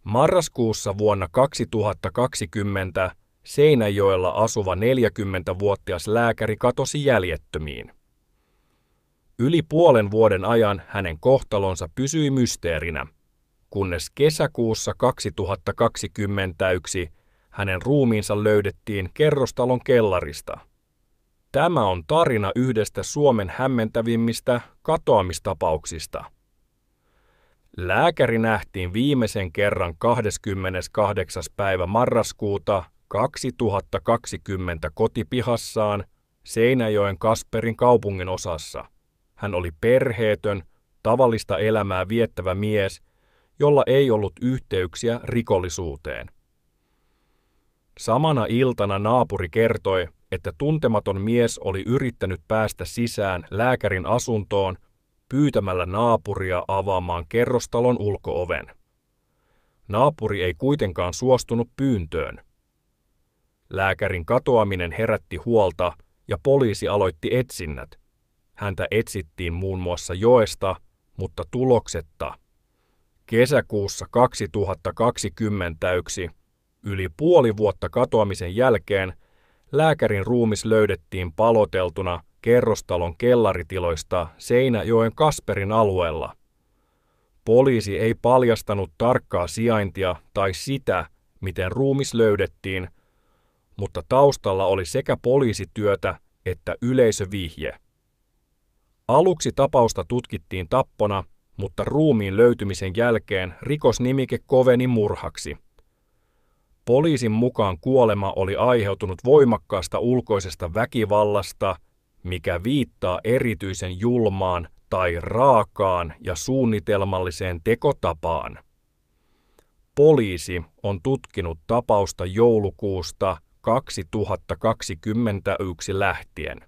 Marraskuussa vuonna 2020 Seinäjoella asuva 40-vuotias lääkäri katosi jäljettömiin. Yli puolen vuoden ajan hänen kohtalonsa pysyi mysteerinä, kunnes kesäkuussa 2021 hänen ruumiinsa löydettiin kerrostalon kellarista. Tämä on tarina yhdestä Suomen hämmentävimmistä katoamistapauksista. Lääkäri nähtiin viimeisen kerran 28. päivä marraskuuta 2020 kotipihassaan Seinäjoen Kasperin kaupungin osassa. Hän oli perheetön, tavallista elämää viettävä mies, jolla ei ollut yhteyksiä rikollisuuteen. Samana iltana naapuri kertoi, että tuntematon mies oli yrittänyt päästä sisään lääkärin asuntoon pyytämällä naapuria avaamaan kerrostalon ulko-oven. Naapuri ei kuitenkaan suostunut pyyntöön. Lääkärin katoaminen herätti huolta ja poliisi aloitti etsinnät. Häntä etsittiin muun muassa joesta, mutta tuloksetta. Kesäkuussa 2021, yli puoli vuotta katoamisen jälkeen, lääkärin ruumis löydettiin paloteltuna kerrostalon kellaritiloista Seinäjoen Kasperin alueella. Poliisi ei paljastanut tarkkaa sijaintia tai sitä, miten ruumis löydettiin, mutta taustalla oli sekä poliisityötä että yleisövihje. Aluksi tapausta tutkittiin tappona, mutta ruumiin löytymisen jälkeen rikosnimike koveni murhaksi. Poliisin mukaan kuolema oli aiheutunut voimakkaasta ulkoisesta väkivallasta, mikä viittaa erityisen julmaan tai raakaan ja suunnitelmalliseen tekotapaan. Poliisi on tutkinut tapausta joulukuusta 2021 lähtien.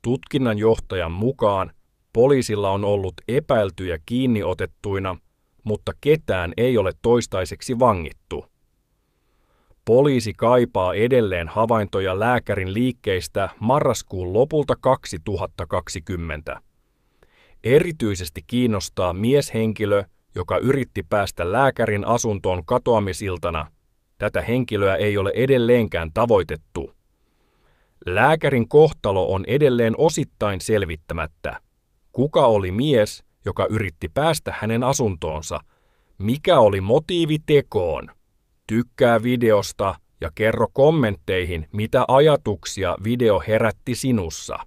Tutkinnanjohtajan mukaan poliisilla on ollut epäiltyjä kiinniotettuina, mutta ketään ei ole toistaiseksi vangittu. Poliisi kaipaa edelleen havaintoja lääkärin liikkeistä marraskuun lopulta 2020. Erityisesti kiinnostaa mieshenkilö, joka yritti päästä lääkärin asuntoon katoamisiltana. Tätä henkilöä ei ole edelleenkään tavoitettu. Lääkärin kohtalo on edelleen osittain selvittämättä. Kuka oli mies, joka yritti päästä hänen asuntoonsa? Mikä oli motiivi tekoon? Tykkää videosta ja kerro kommentteihin, mitä ajatuksia video herätti sinussa.